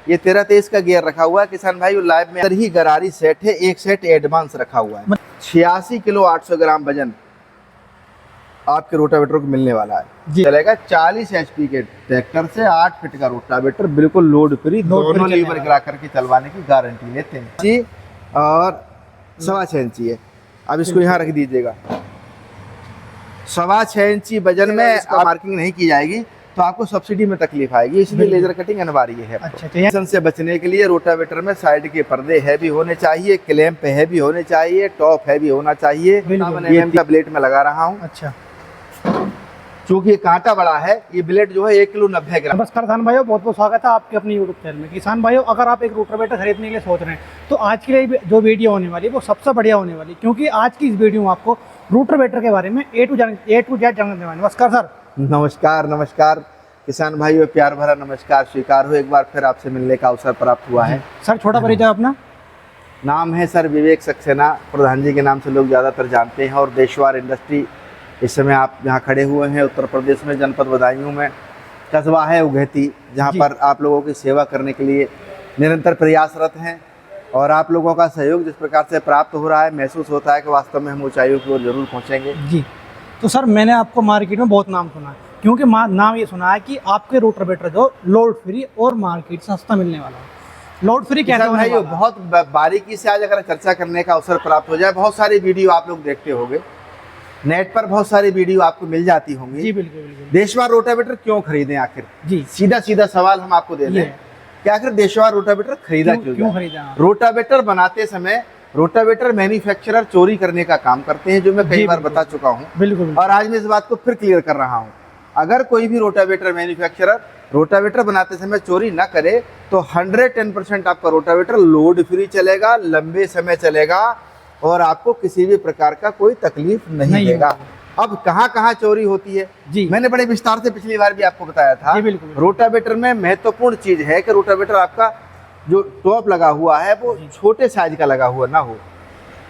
ये 13-23 का गियर रखा हुआ है किसान भाई। लाइव में ही गरारी सेट है, एक सेट एडवांस रखा हुआ है। 86 किलो 800 ग्राम वजन आपके रोटावेटर को मिलने वाला है। चलेगा 40 HP के ट्रैक्टर से 8 फीट का रोटावेटर, बिल्कुल लोड फ्री, दोनों लीवर गिरा करके चलवाने की गारंटी लेते हैं जी। और 6.25 इंची है। अब इसको यहाँ रख दीजिएगा। 6.25 इंची वजन में मार्किंग नहीं की जाएगी तो आपको सब्सिडी में तकलीफ आएगी, इसलिए लेजर कटिंग अनिवार्य है। अच्छा, से बचने के लिए रोटावेटर में साइड के पर्दे हैवी होने चाहिए, क्लैंप हैवी होने चाहिए, टॉप हैवी होना चाहिए। ये का ब्लेड में लगा रहा हूँ। अच्छा, चूंकि ये कांटा बड़ा है, ये ब्लेड जो है 1 किलो 90 ग्राम। नमस्कार किसान भाइयों, बहुत बहुत स्वागत है आपके अपने यूट्यूब चैनल में। किसान भाइयों, अगर आप एक रोटावेटर खरीदने के लिए सोच रहे हैं तो आज के लिए जो वीडियो होने वाली है वो सबसे बढ़िया होने वाली है, क्योंकि आज की इस वीडियो में आपको रोटावेटर के बारे में ए टू जेड जानने वाले। नमस्कार सर। नमस्कार नमस्कार किसान भाइयों, प्यार भरा नमस्कार स्वीकार हो। एक बार फिर आपसे मिलने का अवसर प्राप्त हुआ है। सर छोटा परिचय अपना। नाम है सर विवेक सक्सेना, प्रधान जी के नाम से लोग ज़्यादातर जानते हैं। और देशवार इंडस्ट्री, इस समय आप जहाँ खड़े हुए हैं उत्तर प्रदेश में जनपद बदायूं में कस्बा है उगैती, जहाँ पर आप लोगों की सेवा करने के लिए निरंतर प्रयासरत हैं। और आप लोगों का सहयोग जिस प्रकार से प्राप्त हो रहा है, महसूस होता है कि वास्तव में हम ऊंचाइयों की ओर जरूर पहुँचेंगे जी। तो सर मैंने आपको मार्केट में बहुत नाम सुना है, क्योंकि नाम ये सुना है कि आपके रोटावेटर जो लोड फ्री और मार्केट सस्ता मिलने वाला है। लोड फ्री कैसे होने वाला है? बहुत बारीकी से आज अगर चर्चा करने का अवसर प्राप्त हो जाए, बहुत सारी वीडियो आप लोग देखते होंगे, नेट पर बहुत सारी वीडियो आपको मिल जाती होंगी जी। बिल्कुल बिल्कुल। देशवार रोटावेटर क्यों खरीदें आखिर जी? सीधा सवाल हम आपको दे दें कि आखिर देशवार रोटावेटर खरीदा क्यों खरीदा? रोटावेटर बनाते समय रोटावेटर मैन्युफैक्चरर चोरी करने का काम करते हैं, जो मैं कई बार बता चुका हूँ। बिल्कुल। और आज मैं इस बात को फिर क्लियर कर रहा हूँ। अगर कोई भी रोटावेटर मैन्युफैक्चरर रोटावेटर बनाते समय चोरी ना करे तो 110% आपका रोटावेटर लोड फ्री चलेगा, लंबे समय चलेगा और आपको किसी भी प्रकार का कोई तकलीफ नहीं देगा। अब कहाँ चोरी होती है जी, मैंने बड़े विस्तार से पिछली बार भी आपको बताया था। रोटावेटर में महत्वपूर्ण चीज है कि रोटावेटर आपका जो टॉप लगा हुआ है वो छोटे साइज का लगा हुआ ना हो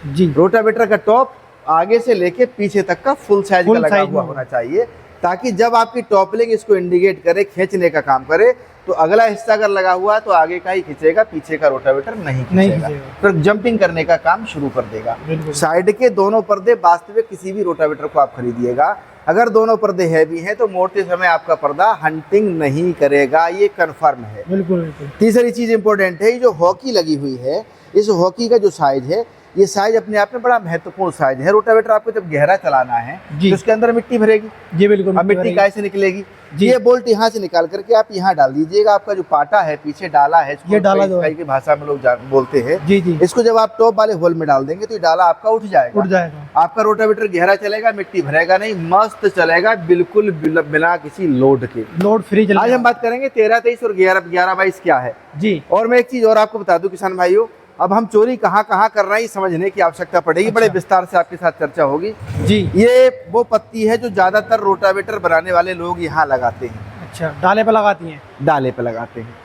जी। रोटावेटर का टॉप आगे से लेके पीछे तक का फुल साइज का लगा हुआ होना चाहिए, ताकि जब आपकी टॉपलिंग इसको इंडिकेट करे, खींचने का काम करे, तो अगला हिस्सा अगर लगा हुआ है तो आगे का ही खींचेगा, पीछे का रोटावेटर नहीं खींचेगा। फिर जंपिंग करने का काम शुरू कर देगा। साइड के दोनों पर्दे, वास्तविक किसी भी रोटावेटर को आप खरीदिएगा, अगर दोनों पर्दे हैवी हैं तो मोड़ते समय आपका पर्दा हंटिंग नहीं करेगा, ये कंफर्म है। बिल्कुल। तीसरी चीज इंपॉर्टेंट है, ये जो हॉकी लगी हुई है, इस हॉकी का जो साइज है, ये साइज अपने आप में बड़ा महत्वपूर्ण साइज है। रोटावेटर आपको जब गहरा चलाना है तो उसके अंदर मिट्टी भरेगी जी। बिल्कुल। अब मिट्टी कैसे निकलेगी? ये बोल्ट यहाँ से निकाल करके आप यहाँ डाल दीजिएगा। आपका जो पाटा है, पीछे डाला है, ये डाला की भाषा में लोग बोलते हैं जी। इसको जब आप टॉप वाले होल में डाल देंगे तो ये डाला आपका उठ जाएगा। आपका रोटावेटर गहरा चलेगा, मिट्टी भरेगा नहीं, मस्त चलेगा, बिल्कुल बिना किसी लोड के, लोड फ्री। आज हम बात करेंगे 13-23 और 11-22 क्या है जी। और मैं एक चीज और आपको बता दूं किसान भाइयों, अब हम चोरी कहाँ कर रहे हैं समझने की आवश्यकता पड़ेगी। बड़े विस्तार से आपके साथ चर्चा होगी जी। ये वो पत्ती है जो ज्यादातर रोटावेटर बनाने वाले लोग यहाँ लगाते हैं। अच्छा, डाले पे लगाती हैं? डाले पे लगाते हैं,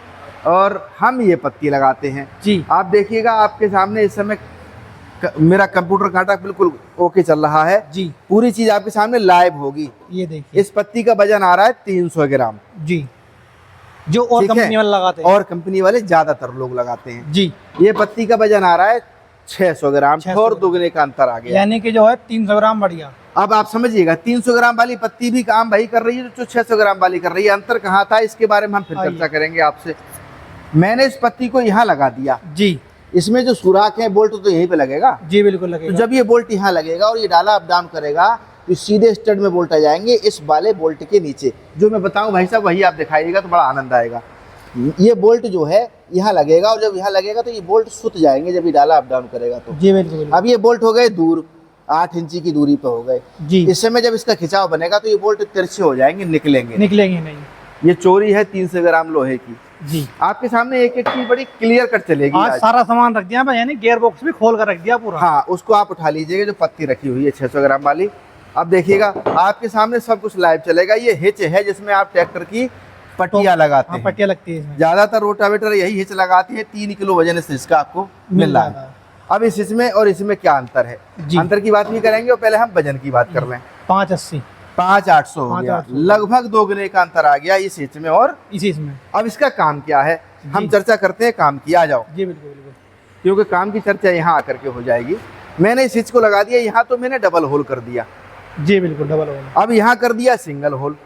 और हम ये पत्ती लगाते हैं जी। आप देखिएगा, आपके सामने इस समय मेरा कंप्यूटर कांटा बिल्कुल ओके चल रहा है जी। पूरी चीज आपके सामने लाइव होगी। ये देखिए, इस पत्ती का वजन आ रहा है 300 ग्राम जी, जो और कंपनी वाले लगाते हैं। और कंपनी वाले ज्यादातर लोग लगाते हैं जी। ये पत्ती का वजन आ रहा है 600 ग्राम, और दुगने का अंतर आ गया, यानी कि जो है 300 ग्राम बढ़ गया। अब आप समझिएगा, 300 ग्राम वाली पत्ती भी काम वही कर रही है जो 600 ग्राम वाली कर रही है। अंतर कहाँ था, इसके बारे में हम फिर चर्चा करेंगे आपसे। मैंने इस पत्ती को यहाँ लगा दिया जी। इसमें जो सुराख है, बोल्ट तो यहीं पे लगेगा जी। बिल्कुल लगेगा। तो जब ये बोल्ट यहाँ लगेगा और ये डाला अप डाउन करेगा तो सीधे स्टड में बोल्ट आ जाएंगे इस वाले बोल्ट के नीचे। जो मैं बताऊं भाई साहब, वही आप दिखाइएगा तो बड़ा आनंद आएगा। ये बोल्ट जो है यहाँ लगेगा, और जब यहाँ लगेगा तो ये बोल्ट सुत जाएंगे जब ये डाला अप डाउन करेगा तो जी। बिल्कुल। अब ये बोल्ट हो गए दूर, 8 इंची की दूरी पे हो गए जी। इस समय जब इसका खिंचाव बनेगा तो ये बोल्ट तिरछे हो जाएंगे, निकलेंगे नहीं। ये चोरी है 300 ग्राम लोहे की जी। आपके सामने एक एक चीज बड़ी क्लियर कट चलेगी। आज सारा सामान रख दिया, यानी गियर बॉक्स भी खोल कर रख दिया पूरा। हाँ, उसको आप उठा लीजिएगा, जो पत्ती रखी हुई है 600 ग्राम वाली। अब देखिएगा, आपके सामने सब कुछ लाइव चलेगा। ये हिच है जिसमें आप ट्रैक्टर की पट्टियां लगाते हैं। पट्टियां लगती है, ज्यादातर रोटावेटर यही हिच लगाती है। 3 किलो वजन से इसका आपको मिल रहा है। अब इसमें और इसमें क्या अंतर है, अंतर की बात भी करेंगे, और पहले हम वजन की बात कर लें। 580 5800 हो गया, लगभग दोगुने का अंतर आ गया इस हिच में और इस में। अब इसका काम क्या है, हम चर्चा करते हैं काम की, आ जाओ, जी बिल्कुल बिल्कुल। क्योंकि काम की चर्चा यहाँ आकर के हो जाएगी। मैंने इस स्विच को लगा दिया, यहाँ तो मैंने डबल होल कर दिया, जी बिल्कुल डबल होल। अब यहाँ कर दिया सिंगल होल।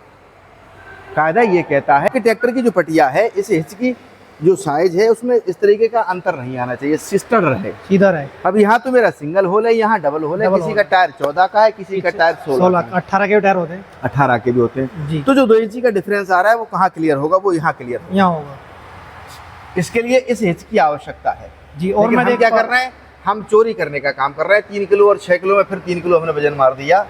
कायदा ये कहता है कि ट्रैक्टर की जो पटिया है, इस हिच की जो साइज है उसमें इस तरीके का अंतर नहीं आना चाहिए, सिस्टर रहे, सीधा रहे। अब यहाँ तो मेरा सिंगल होल है, यहाँ डबल होल है, डबल किसी होल का टायर 14 का है, किसी का टायर 16 का, 18 के टायर होते हैं, 18 के भी होते हैं। जी। तो जो 2 इंची का डिफरेंस आ रहा है वो कहाँ क्लियर होगा, वो यहाँ क्लियर होगा। यहाँ होगा। इसके लिए इस हिच की आवश्यकता है जी। और लेकिन मैं हम क्या कर रहे हैं, हम चोरी करने का काम कर रहे हैं। 3 किलो और 6 किलो में फिर 3 किलो हमने वजन मार दिया।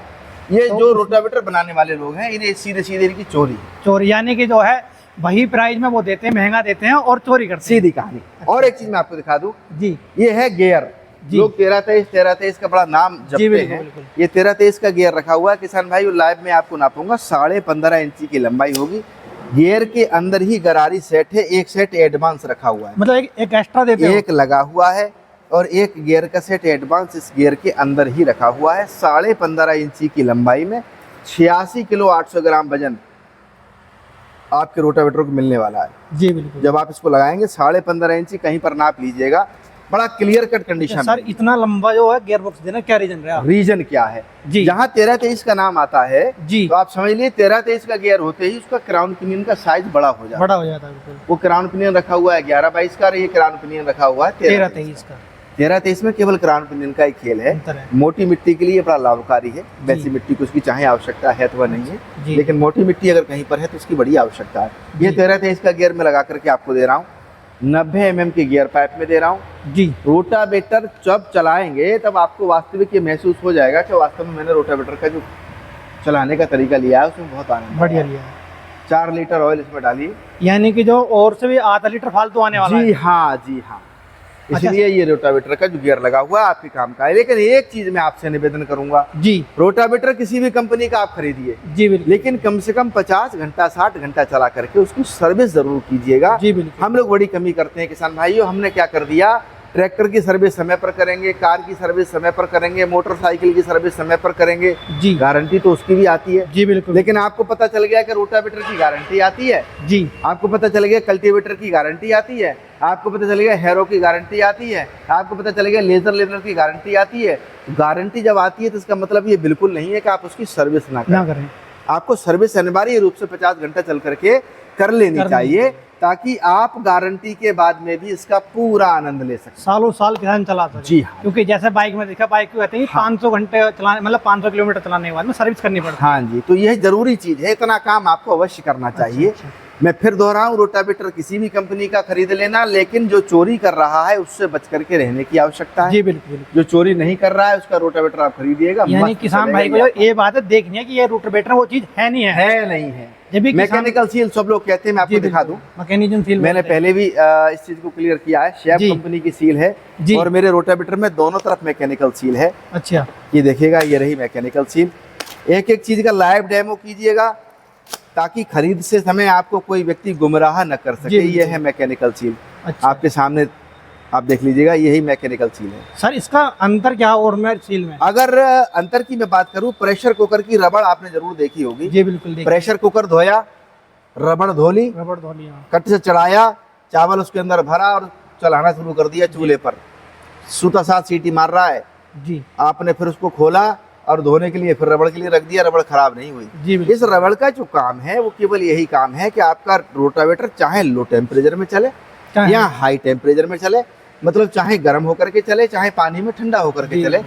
ये तो जो रोटावेटर बनाने वाले लोग हैं, इन्हें सीधे सीधे इनकी चोरी, चोरी यानी कि जो है वही प्राइस में वो देते हैं, महंगा देते हैं और चोरी करते हैं। सीधी कहानी। और एक चीज मैं आपको दिखा दूं, जी। ये है गियर। जी। लोग 1323 का बड़ा नाम जी जपते बिल्कुल हैं। बिल्कुल। ये 1323 का गियर रखा हुआ है किसान भाई, लाइव में आपको नापूंगा, 15.5 इंची की लंबाई होगी। गियर के अंदर ही गरारी सेट है, एक सेट एडवांस रखा हुआ है, मतलब एक एक्स्ट्रा देते हैं। एक लगा हुआ है और एक गियर का सेट एडवांस इस गियर के अंदर ही रखा हुआ है। 15.5 इंची की लंबाई में 86 किलो 800 ग्राम वजन आपके रोटावेटर को मिलने वाला है। जी बिल्कुल। जब आप इसको लगाएंगे 15.5 इंची, कहीं पर नाप लीजिएगा, बड़ा क्लियर कट कंडीशन। सर इतना लंबा जो है गियर बॉक्स देना क्या रीजन रहा? रीजन क्या है जी। जहाँ 1323 का नाम आता है, जी, तो आप समझ लिए 1323 का गियर होते ही उसका क्राउन पिनियन का साइज बड़ा हो जाता है। बड़ा हो जाता है बिल्कुल। वो क्राउन पिनियन रखा हुआ है 11-22 का, और ये क्राउन पिनियन रखा हुआ है 13-23 का। 13-23 में केवल क्राउन पिनियन का ही खेल है। अंतर है। मोटी मिट्टी के लिए बड़ा लाभकारी है, वैसी मिट्टी को उसकी चाहे आवश्यकता है अथवा नहीं है, जी। लेकिन मोटी मिट्टी अगर कहीं पर है तो उसकी बड़ी आवश्यकता है। ये 1323 का गियर में लगा करके आपको दे रहा हूँ, 90 mm की गियर पाइप में दे रहा हूँ। जी। रोटावेटर जब चलाएंगे तब आपको वास्तविक ये महसूस हो जाएगा कि वास्तव में मैंने रोटावेटर का जो चलाने का तरीका लिया है उसमें बहुत आनंद बढ़िया आया। लिया है। 4 लीटर ऑयल इसमें डालिए, यानी कि जो और से भी आधा लीटर फालतू आने वाला है। जी हाँ, जी हाँ। इसलिए ये रोटावेटर का जो गियर लगा हुआ है आपके काम का है। लेकिन एक चीज मैं आपसे निवेदन करूंगा, जी। रोटावेटर किसी भी कंपनी का आप खरीदिए, जी बिल्कुल। लेकिन कम से कम 50 घंटा 60 घंटा चला करके उसकी सर्विस जरूर कीजिएगा। जी बिल्कुल। हम लोग बड़ी कमी करते हैं किसान भाइयों, हमने क्या कर दिया, ट्रैक्टर की सर्विस समय पर करेंगे, कार की सर्विस समय पर करेंगे, मोटरसाइकिल की सर्विस समय पर करेंगे, जी। गारंटी तो उसकी भी आती है। जी बिल्कुल। लेकिन आपको पता चल गया कि रोटावेटर की गारंटी आती है, जी। आपको पता चल गया कल्टीवेटर की गारंटी आती है, आपको पता चल गया हैरो की गारंटी आती है, आपको पता चल गया लेजर लेवलर की गारंटी आती है। गारंटी जब आती है तो इसका मतलब ये बिल्कुल नहीं है कि आप उसकी सर्विस ना करें। आपको सर्विस अनिवार्य रूप से 50 घंटा चल करके कर लेनी चाहिए, ताकि आप गारंटी के बाद में भी इसका पूरा आनंद ले सकें, सालों साल किसान चला सके। जी हाँ। क्योंकि जैसे बाइक में देखा, बाइक को कहते हैं 500 घंटे चलाने, मतलब 500 किलोमीटर चलाने के बाद में सर्विस करनी पड़ती है। हाँ जी, तो यह जरूरी चीज है, इतना काम आपको अवश्य करना चाहिए। अच्छा। मैं फिर दोहराऊं, रोटावेटर किसी भी कंपनी का खरीद लेना, लेकिन जो चोरी कर रहा है उससे बच करके रहने की आवश्यकता है। जी बिल्कुल। जो चोरी नहीं कर रहा है उसका रोटावेटर आप खरीदिएगा। यानी मस्त किसान भाई को चलेगा जो ये बात है देखनी है कि ये रोटावेटर वो चीज है नहीं है। है नहीं है। जब भी मैकेनिकल सील सब लोग कहते हैं, मैं आपको दिखा दूं, मैकेनिज्म सील मैंने पहले भी इस चीज को क्लियर किया है। शेफ जी। कंपनी की सील है जी। और मेरे रोटावेटर में दोनों तरफ मैकेनिकल सील है। अच्छा। ये देखिएगा, ये रही मैकेनिकल सील। एक एक चीज का लाइव डेमो कीजिएगा ताकि खरीद से समय आपको कोई व्यक्ति गुमराह न कर सके। ये है मैकेनिकल सील, अच्छा। आपके सामने आप देख लीजिएगा, यही मैकेनिकल सील है। सर इसका अंतर क्या और मैं सील में? अगर अंतर की मैं बात करूं, प्रेशर कुकर की रबड़ आपने जरूर देखी होगी। जी बिल्कुल देखिए। प्रेशर कुकर धोया, रबड़ धो ली, रबड़ धो लिया, कट से चढ़ाया, चावल उसके अंदर भरा और चलाना शुरू कर दिया चूल्हे पर। सूता 7 सीटी मार रहा है, जी। आपने फिर उसको खोला और धोने के लिए फिर रबड़ के लिए रख दिया, रबड़ खराब नहीं हुई। जी बिल्कुल। इस रबड़ का जो काम है वो केवल यही काम है कि आपका रोटावेटर चाहे लो टेम्परेचर में चले या हाई टेम्परेचर में चले, मतलब चाहे गर्म होकर के चले चाहे पानी में ठंडा होकर के चले,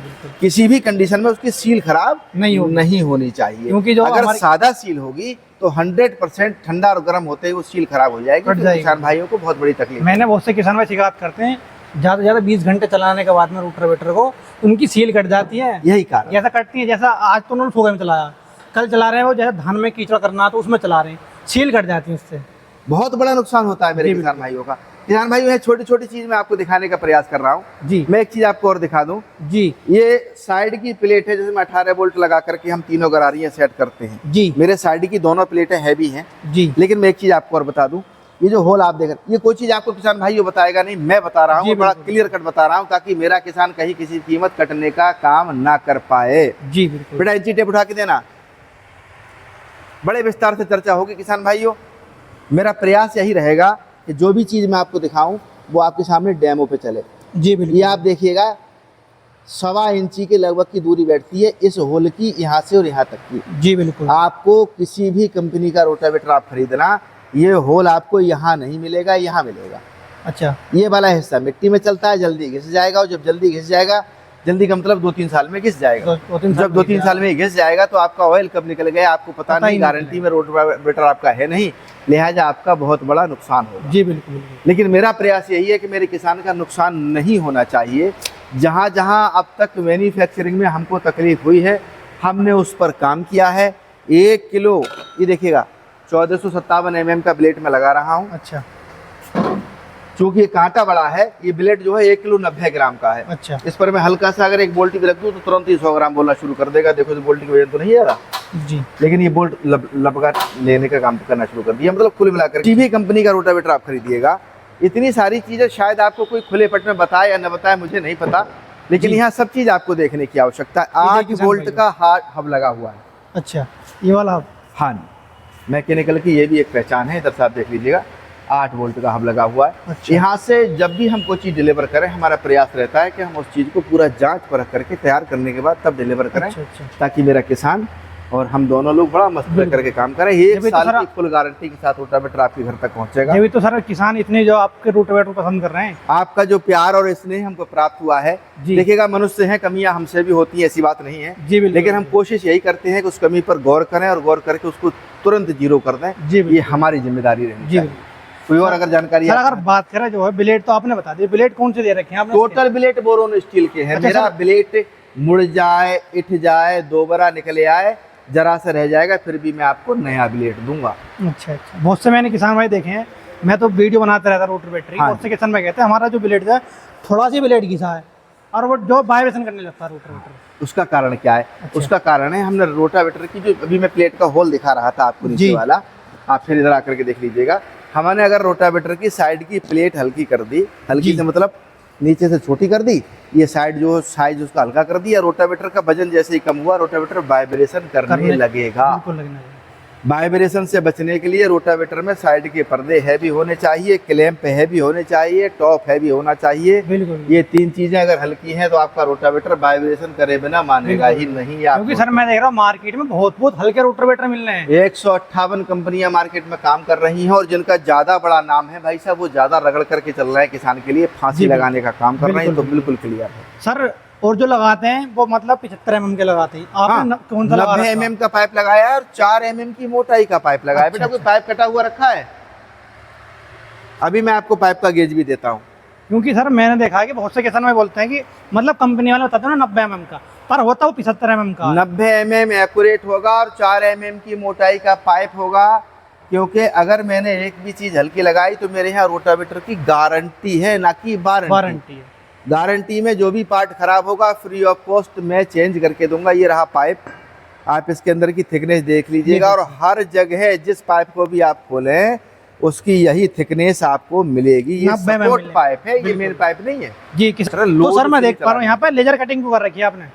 किसी भी कंडीशन में उसकी सील खराब नहीं होनी चाहिए। क्योंकि जो अगर सादा सील होगी तो 100% ठंडा और गर्म होते ही वो सील खराब हो जाएगी, तो किसान भाइयों को बहुत बड़ी तकलीफ। मैंने बहुत से किसान भाई शिकायत करते हैं, ज़्यादा से ज़्यादा 20 घंटे चलाने के बाद में रोटावेटर को उनकी सील कट जाती है। यही कारण, जैसा कटती है, जैसा आज तो उन्होंने सुबह में चलाया, कल चला रहे हैं वो जैसे धान में कीचड़ करना तो उसमें चला रहे हैं, सील कट जाती है, उससे बहुत बड़ा नुकसान होता है मेरे किसान भाइयों का। किसान भाइयों है, छोटी छोटी चीज मैं आपको दिखाने का प्रयास कर रहा हूँ जी। मैं एक चीज आपको और दिखा दूं जी। ये साइड की प्लेट है, जिसमें 18 वोल्ट लगा करके हम तीनों गरारियां सेट करते हैं जी। मेरे साइड की दोनों प्लेटें हैवी हैं जी। लेकिन मैं एक चीज आपको और बता दूं, ये जो होल आप देख रहे हैं, ये कोई चीज आपको किसान भाइयों बताएगा नहीं, मैं बता रहा हूँ, बड़ा क्लियर कट बता रहा हूँ, ताकि मेरा किसान कहीं किसी कीमत कटने का काम ना कर पाए। जी बिल्कुल। बेटा इंची टेप उठा के देना, बड़े विस्तार से चर्चा होगी किसान भाइयों। मेरा प्रयास यही रहेगा कि जो भी चीज़ मैं आपको दिखाऊं वो आपके सामने डेमो पे चले। जी बिल्कुल। ये आप देखिएगा 1.25 इंची के लगभग की दूरी बैठती है इस होल की, यहाँ से और यहाँ तक की। जी बिल्कुल। आपको किसी भी कंपनी का रोटावेटर आप खरीदना, ये होल आपको यहाँ नहीं मिलेगा, यहाँ मिलेगा। अच्छा। ये वाला हिस्सा मिट्टी में चलता है, जल्दी घिस जाएगा, और जब जल्दी घिस जाएगा, जल्दी का मतलब 2-3 साल में घिस जाएगा। जब 2-3 साल में घिस जाएगा तो आपका ऑयल कब निकल गया आपको पता नहीं, गारंटी में रोटावेटर आपका है नहीं, लिहाजा आपका बहुत बड़ा नुकसान होगा। जी बिल्कुल। लेकिन मेरा प्रयास यही है कि मेरे किसान का नुकसान नहीं होना चाहिए। जहाँ जहाँ अब तक मैन्युफैक्चरिंग में हमको तकलीफ हुई है, हमने उस पर काम किया है। 1 किलो, ये देखिएगा 1457 mm का ब्लेड में लगा रहा हूँ। अच्छा। चूंकि ये कांटा बड़ा है, ये ब्लेड जो है 1 किलो 90 ग्राम का है। अच्छा। इस पर मैं हल्का सा अगर एक बोल्टी भी रख दूं तो तुरंत ही 100 ग्राम बोलना शुरू कर देगा। देखो तो बोल्टी की वजन तो नहीं है रहा जी, लेकिन ये बोल्ट लपका लेने का काम करना शुरू कर दिया। मतलब कुल मिलाकर किसी भी कंपनी का रोटावेटर आप खरीदिएगा, इतनी सारी चीजें शायद आपको कोई खुले पट में बताए या न बताए मुझे नहीं पता, लेकिन यहाँ सब चीज आपको देखने की आवश्यकता है। 8 वोल्ट का हार्ड हब लगा हुआ है। अच्छा, ये वाला हब? हाँ, मैकेनिकल की ये भी एक पहचान है। इधर से आप देख लीजिएगा 8 वोल्ट का हब लगा हुआ है। अच्छा। यहाँ से जब भी हम कोई चीज़ डिलीवर करें, हमारा प्रयास रहता है कि हम उस चीज़ को पूरा जांच परख करके तैयार करने के बाद तब डिलीवर करें। अच्छा। ताकि मेरा किसान और हम दोनों लोग बड़ा मस्त करके काम करें। 1 साल की फुल गारंटी के साथ रोटावेटर आपके घर तक पहुंचेगा। ये भी तो सर किसान इतने जो आपके रोटावेटर पसंद कर रहे हैं, आपका जो प्यार और स्नेह हमको प्राप्त हुआ है। देखिएगा, मनुष्य हैं, कमियां हमसे भी होती हैं, ऐसी बात नहीं है जी, लेकिन हम कोशिश यही करते हैं कि उस कमी पर गौर करें और गौर करके उसको तुरंत जीरो कर दें। ये हमारी जिम्मेदारी रहती है। कोई और अगर जानकारी अगर बात करें जो है ब्लेड, तो आपने बता दिया, ब्लेड कौन से दे रखे हैं आपने? टोटल ब्लेड बोरोन स्टील के हैं। मेरा ब्लेड मुड़ जाए, इठ जाए, दोबारा निकले आए, जरा सा रह जाएगा, फिर भी मैं आपको नया ब्लेड दूंगा। अच्छा। बहुत से मैंने किसान भाई देखे हैं, मैं तो वीडियो बनाता रहता रोटावेटर की, बहुत से किसान भाई कहते हैं हमारा जो ब्लेड है थोड़ा सी ब्लेड घिसा है और वो जो वाइब्रेशन करने लगता है रोटावेटर। उसका कारण क्या है? उसका कारण है, हमने रोटावेटर की जो अभी मैं प्लेट का होल दिखा रहा था आपको नीचे वाला, आप फिर इधर आकर के देख लीजिएगा। हमने अगर रोटावेटर की साइड की प्लेट हल्की कर दी, हल्की से मतलब नीचे से छोटी कर दी, ये साइड जो साइज उसका हल्का कर दिया, रोटावेटर का वजन जैसे ही कम हुआ, रोटावेटर वाइब्रेशन करने लगेगा। वाइब्रेशन से बचने के लिए रोटावेटर में साइड के पर्दे हैवी होने चाहिए, क्लैंप हैवी होने चाहिए, टॉप हैवी होना चाहिए। ये 3 चीजें अगर हल्की हैं तो आपका रोटावेटर वाइब्रेशन करे बिना मानेगा ही नहीं। क्योंकि सर मैं देख रहा हूँ मार्केट में बहुत हल्के रोटावेटर मिल रहे हैं। 158 कंपनियां मार्केट में काम कर रही हैं और जिनका ज्यादा बड़ा नाम है भाई साहब, वो ज्यादा रगड़ करके चल रहे हैं, किसान के लिए फांसी लगाने का काम कर रहे हैं। तो बिल्कुल क्लियर है सर। और जो लगाते हैं वो मतलब 75 mm के लगाते हैं, आपने कौन सा लगा? 90 mm का पाइप लगाया है और 4 mm की मोटाई का पाइप लगाया है। बेटा कोई पाइप कटा हुआ रखा है? अभी मैं आपको पाइप का गेज भी देता हूँ। क्योंकि सर मैंने देखा है कि बहुत से किसान में बोलते हैं कि मतलब कंपनी वाले बताते हैं ना 90 mm का, पर होता वो 75 mm का। 90 mm एक्यूरेट होगा और 4 mm की मोटाई का पाइप होगा। क्योंकि अगर मैंने एक भी चीज हल्की लगाई तो मेरे यहाँ रोटावेटर की गारंटी है, ना कि वारंटी है। गारंटी में जो भी पार्ट खराब होगा फ्री ऑफ कॉस्ट मैं चेंज करके दूंगा। ये रहा पाइप, आप इसके अंदर की थिकनेस देख लीजिएगा और हर जगह जिस पाइप को भी आप खोलें उसकी यही थिकनेस आपको मिलेगी। ये सपोर्ट पाइप है, ये मेन पाइप नहीं है जी। किस तरह तो सर मैं देख पा रहा हूँ यहाँ पर लेजर कटिंग को कर रखी है आपने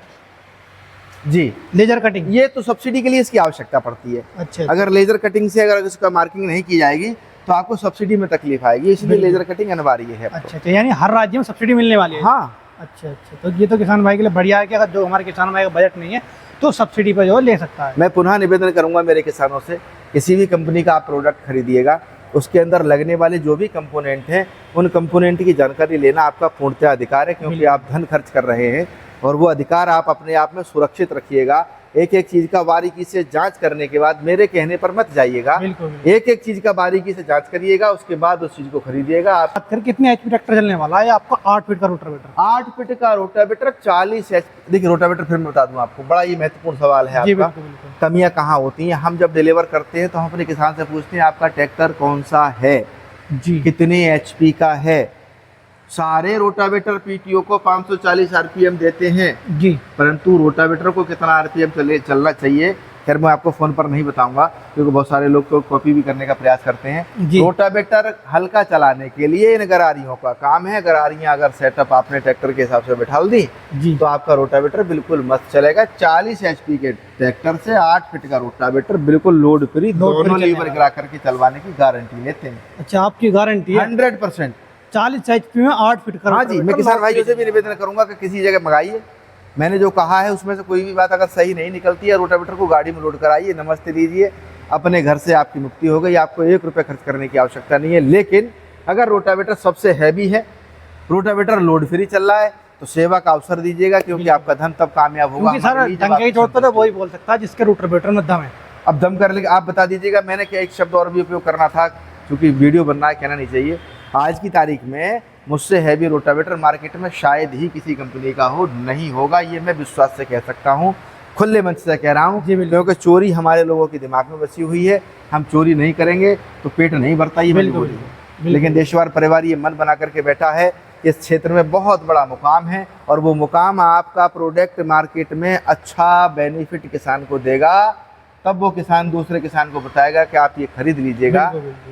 जी। लेजर कटिंग ये तो सब्सिडी के लिए इसकी आवश्यकता पड़ती है। अच्छा। अगर लेजर कटिंग से अगर इसका मार्किंग नहीं की जाएगी तो आपको सब्सिडी में तकलीफ आएगी, इसलिए लेजर कटिंग अनिवार्य है। अच्छा, यानी हर राज्य में सब्सिडी मिलने वाली है? हाँ। अच्छा, तो ये तो किसान भाई के लिए बढ़िया है कि अगर जो हमारे किसान भाई का बजट नहीं है तो सब्सिडी पर जो ले सकता है। मैं पुनः निवेदन करूंगा मेरे किसानों से, किसी भी कंपनी का आप प्रोडक्ट खरीदिएगा उसके अंदर लगने वाले जो भी कंपोनेंट हैं उन कंपोनेंट की जानकारी लेना आपका पूर्णतः अधिकार है। क्योंकि आप धन खर्च कर रहे हैं और वो अधिकार आप अपने आप में सुरक्षित रखिएगा। एक एक चीज का बारीकी से जांच करने के बाद, मेरे कहने पर मत जाइएगा, एक एक चीज का बारीकी से जांच करिएगा, उसके बाद उस चीज को खरीदिएगा। आप कितने एचपी ट्रैक्टर चलने वाला है आपका? 8 फीट का रोटावेटर। 8 फीट का रोटावेटर 40 एचपी। देखिए रोटावेटर फिर मैं बता दूं आपको, बड़ा ही महत्वपूर्ण सवाल है आपका, कमियां कहाँ होती हैं। हम जब डिलीवर करते हैं तो हम अपने किसान से पूछते हैं आपका ट्रैक्टर कौन सा है जी, कितने एचपी का है। सारे रोटावेटर पीटीओ को 540 आरपीएम देते हैं जी, परंतु रोटावेटर को कितना आरपीएम चलना चाहिए खैर मैं आपको फ़ोन पर नहीं बताऊंगा क्योंकि बहुत सारे लोग तो कॉपी भी करने का प्रयास करते हैं। जी। रोटावेटर हल्का चलाने के लिए इन गरारियों का काम है। गरारियां अगर सेटअप आपने ट्रैक्टर के हिसाब से बैठा दी जी तो आपका रोटावेटर बिल्कुल मस्त चलेगा। 40 HP के ट्रैक्टर से 8 फीट का रोटावेटर बिल्कुल लोड फ्री, दोनों लीवर गिरा करके चलवाने की गारंटी लेते हैं। अच्छा, आपकी गारंटी है 100%। 40 HP में 8 फीट का हाँ जी, मैं किसान भाइयों से भी निवेदन करूंगा कि किसी जगह मंगाइए, मैंने जो कहा है उसमें से कोई भी बात अगर सही नहीं निकलती है, रोटावेटर को गाड़ी में लोड कराइए, नमस्ते दीजिए, अपने घर से आपकी मुक्ति हो गई। आपको 1 रुपये खर्च करने की आवश्यकता नहीं है। लेकिन अगर रोटावेटर सबसे हैवी है, रोटावेटर लोड फ्री चल रहा है, तो सेवा का अवसर दीजिएगा, क्योंकि आपका धन तब कामयाब होगा। क्योंकि सर डंके की चोट पर तो वही बोल सकता है जिसके रोटावेटर में दम है। अब दम कर लेगा, आप बता दीजिएगा। मैंने क्या एक शब्द और भी उपयोग करना था, क्योंकि वीडियो बनना है, कहना नहीं चाहिए। आज की तारीख में मुझसे हैवी रोटावेटर मार्केट में शायद ही किसी कंपनी का हो, नहीं होगा, ये मैं विश्वास से कह सकता हूँ, खुले मंच से कह रहा हूँ। क्योंकि चोरी हमारे लोगों के दिमाग में बसी हुई है। हम चोरी नहीं करेंगे तो पेट नहीं भरता, ये मजबूरी है। लेकिन देशवार परिवार ये मन बना करके बैठा है, इस क्षेत्र में बहुत बड़ा मुकाम है, और वो मुकाम आपका प्रोडक्ट मार्केट में अच्छा बेनिफिट किसान को देगा, तब वो किसान दूसरे किसान को बताएगा कि आप ये खरीद लीजिएगा।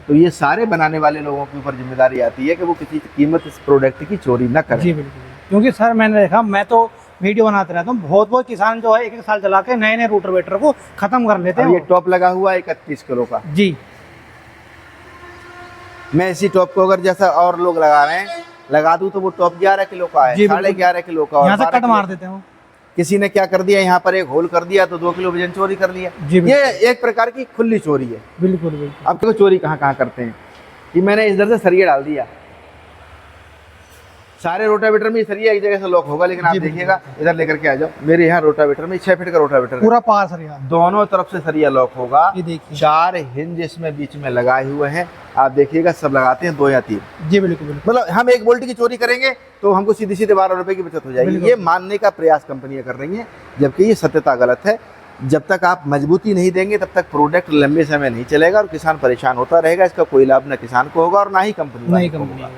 तो ये सारे बनाने वाले लोगों के ऊपर जिम्मेदारी आती है कि वो किसी कीमत इस प्रोडक्ट की चोरी न करें। जी बिल्कुल, क्योंकि सर मैंने देखा, मैं तो वीडियो बनाते रहता हूँ, बहुत किसान जो है 1-1 साल चला के नए रोटावेटर को खत्म कर लेते हैं। ये टॉप लगा हुआ है 31 किलो का। जी, मैं इसी टॉप को अगर जैसा और लोग लगा रहे हैं लगा दूं तो वो टॉप 11 किलो का है, 11.5 किलो का। यहाँ से कट मार देते हैं। किसी ने क्या कर दिया, यहाँ पर एक होल कर दिया तो 2 किलो वजन चोरी कर लिया। ये एक प्रकार की खुली चोरी है। बिल्कुल बिल्कुल। अब देखो चोरी कहाँ करते हैं, कि मैंने इधर से सरिया डाल दिया, सारे रोटावेटर में सरिया एक जगह से लॉक होगा, लेकिन आप देखिएगा इधर लेकर के आ जाओ, मेरे यहाँ रोटावेटर में 6 फीट का रोटावेटर पूरा पार सरिया, दोनों तरफ से सरिया लॉक होगा। ये देखिए 4 हिंज इसमें बीच में लगाए हुए हैं, आप देखिएगा, सब लगाते हैं 2 या 3। जी बिल्कुल बिल्कुल। मतलब हम 1 बोल्ट की चोरी करेंगे तो हमको सीधे 12 रुपए की बचत हो जाएगी। ये मानने का प्रयास कंपनियां कर रही हैं, जबकि ये सत्यता गलत है। जब तक आप मजबूती नहीं देंगे तब तक प्रोडक्ट लंबे समय नहीं चलेगा और किसान परेशान होता रहेगा। इसका कोई लाभ न किसान को होगा और ना ही कंपनी को होगा।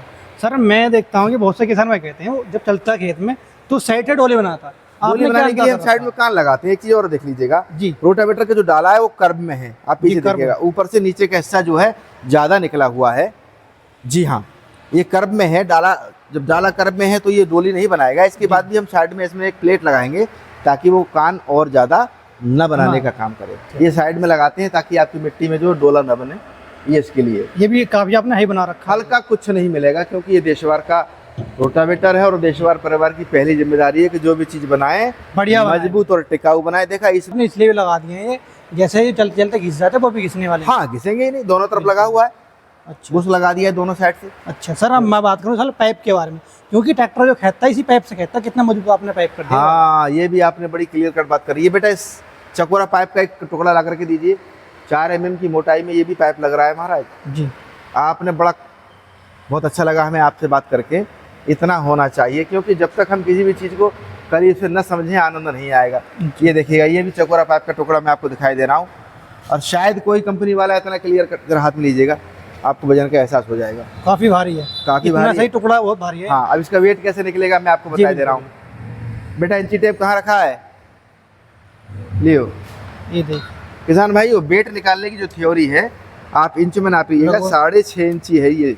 सर मैं देखता हूँ कि बहुत से किसान भाई कहते हैं, वो जब चलता है खेत में तो साइड डोले बनाता है। डोले बनाने के लिए हम साइड में कान लगाते हैं। एक चीज और देख लीजिएगा जी, रोटावेटर का जो डाला है वो कर्व में है, आप पीछे देखिएगा, ऊपर से नीचे का हिस्सा जो है ज्यादा निकला हुआ है। जी हाँ, ये कर्व में है डाला। जब डाला कर्व में है तो ये डोली नहीं बनाएगा। इसके बाद भी हम साइड में इसमें एक प्लेट लगाएंगे ताकि वो कान और ज्यादा न बनाने का काम करे। ये साइड में लगाते हैं ताकि आपकी मिट्टी में जो डोला न बने, ये इसके लिए। ये भी काफी आपने हाई बना रखा। हल्का कुछ नहीं मिलेगा, क्योंकि ये देशवार का रोटावेटर है और देशवार परिवार की पहली जिम्मेदारी है कि जो भी चीज बनाए बढ़िया, मजबूत और टिकाऊ बनाए। देखा इसमें इसलिए भी लगा दिए हैं, ये जैसे ही चलते चलते घिस जाते वो भी घिसने वाले। हाँ, घिसेंगे ही नहीं, दोनों तरफ लगा हुआ है। अच्छा, घुस लगा दिया है दोनों साइड से। अच्छा सर, अब मैं बात करूँ सर पाइप के बारे में, क्योंकि ट्रैक्टर जो खेता है इसी पाइप से खेता है, कितना मजबूत आपने पाइप कर दिया। हाँ, ये भी आपने बड़ी क्लियर कट बात करी है। बेटा इस चकोरा पाइप का एक टुकड़ा ला करके दीजिए, 4 mm की मोटाई में ये भी पाइप लग रहा है महाराज जी। आपने बड़ा बहुत अच्छा लगा हमें आपसे बात करके। इतना होना चाहिए, क्योंकि जब तक हम किसी भी चीज़ को करीब से न समझें आनंद नहीं आएगा। ये देखिएगा, ये भी चकोरा पाइप का टुकड़ा मैं आपको दिखाई दे रहा हूँ, और शायद कोई कंपनी वाला इतना क्लियर कट हाथ में लीजिएगा, आपको वजन का एहसास हो जाएगा। काफ़ी भारी है, काफ़ी भारी, सही टुकड़ा बहुत भारी है। हाँ, अब इसका वेट कैसे निकलेगा मैं आपको बता दे रहा हूँ। बेटा इंची टेप कहाँ रखा है, लियो। ये देख किसान भाई, वो वेट निकालने की जो थ्योरी है आप इंच में नापिएगा। 6.5 इंची है ये,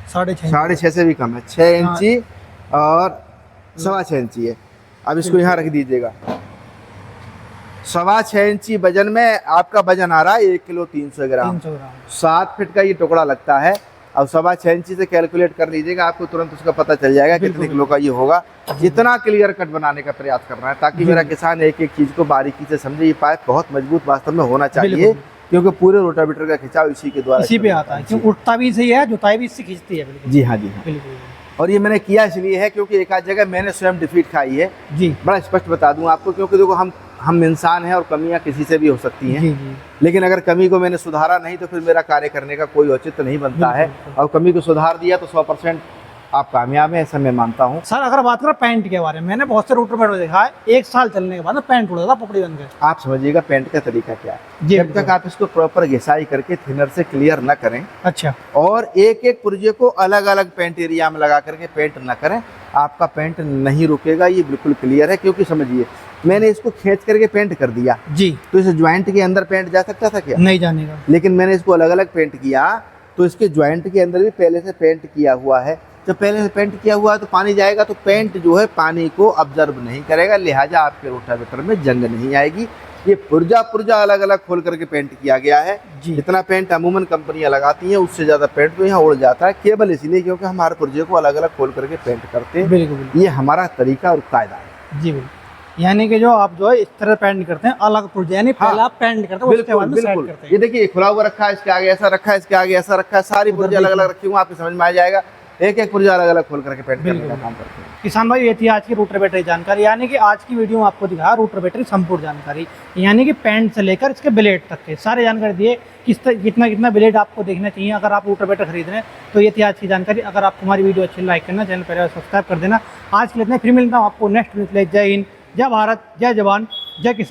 6.5 से भी कम है, 6 इंची और 6.25 इंची है। अब इसको यहाँ रख दीजिएगा। 6.25 इंची वजन में आपका वजन आ रहा है 1 किलो 300 ग्राम। 7 फीट का ये टुकड़ा लगता है। अब 6.25 इंची से कैलकुलेट कर लीजिएगा, आपको तुरंत उसका पता चल जाएगा कितने किलो का ये होगा। जितना क्लियर कट बनाने का प्रयास कर रहा है, ताकि मेरा किसान एक एक चीज को बारीकी से समझे। ये पाइप बहुत मजबूत वास्तव में होना चाहिए, क्योंकि पूरे रोटावेटर का खिंचाव इसी के द्वारा इसी पे आता है, क्योंकि उठता भी सही है, जुताई भी इससे खींचती है। जी हाँ, जी हाँ। और ये मैंने किया इसलिए है क्योंकि एक आध जगह मैंने स्वयं डिफीट खाई है जी। बड़ा स्पष्ट बता दूं आपको, क्योंकि देखो हम इंसान हैं और कमियां किसी से भी हो सकती हैं जी। लेकिन अगर कमी को मैंने सुधारा नहीं तो फिर मेरा कार्य करने का कोई औचित्य नहीं बनता है। और कमी को सुधार दिया तो 100% आप कामयाब हैं, ऐसा मैं मानता हूँ। सर अगर बात करें पैंट के बारे में, मैंने बहुत से रोटावेटर देखा है, 1 साल चलने के बाद पैंट उड़ जाता पपड़ी बन गए। आप समझिएगा पैंट का तरीका क्या है। जब तक आप इसको प्रॉपर घिसाई करके थिनर से क्लियर न करें, अच्छा, और एक एक पुर्जे को अलग अलग पेंट एरिया में लगा करके पेंट न करें, आपका पेंट नहीं रुकेगा। ये बिल्कुल क्लियर है, क्योंकि समझिए मैंने इसको खींच करके पेंट कर दिया, जी, तो इस ज्वाइंट के अंदर पेंट जा सकता था क्या? नहीं जानेगा। लेकिन मैंने इसको अलग अलग पेंट किया, तो इसके ज्वाइंट के अंदर भी पहले से पेंट किया हुआ है। जब पहले से पेंट किया हुआ है तो पानी जाएगा तो पेंट जो है पानी को ऑब्जर्व नहीं करेगा, लिहाजा आपके रोटावेटर में जंग नहीं आएगी। ये पुर्जा अलग अलग खोल करके पेंट किया गया है। जी। जितना पेंट अमूमन कंपनियां लगाती हैं उससे ज़्यादा पेंट तो यहाँ उड़ जाता है, केवल इसलिए क्योंकि हम हर पुर्जे को अलग अलग खोल करके पेंट करते हैं। बिल्कुल बिल्कुल। ये हमारा तरीका और कायदा है। जी बिल्कुल, यानी कि जो आप जो है इस तरह पेंट करते हैं अलग पुर्जे, यानी पहले आप पेंट करते हैं उसके बाद में सेट बिल्कुल। करते ये हैं। देखिए खुला हुआ रखा है, इसके आगे ऐसा रखा है, इसके आगे ऐसा रखा है, सारी पुर्जे अलग अलग रखी हुई, आपको समझ में आ जाएगा। एक एक पुर्जा अलग अलग खोल करके पेंट करने का काम करते हैं। किसान भाई, ये थी आज की रोटावेटर की जानकारी, यानी कि आज की वीडियो में आपको दिखाया रोटावेटर की संपूर्ण जानकारी, यानी कि पेंट से लेकर इसके ब्लेड तक के सारे जानकारी दिए, कितना ब्लेड आपको देखना चाहिए अगर आप रोटावेटर खरीद रहे हैं। तो ये थी आज की जानकारी। अगर आपको हमारी वीडियो अच्छी लाइक करना, चैनल पर सब्सक्राइब कर देना। आज के लिए इतना, फिर मिलता हूँ आपको नेक्स्ट वीडियो। जय हिंद, जय भारत, जय जवान, जय किसान।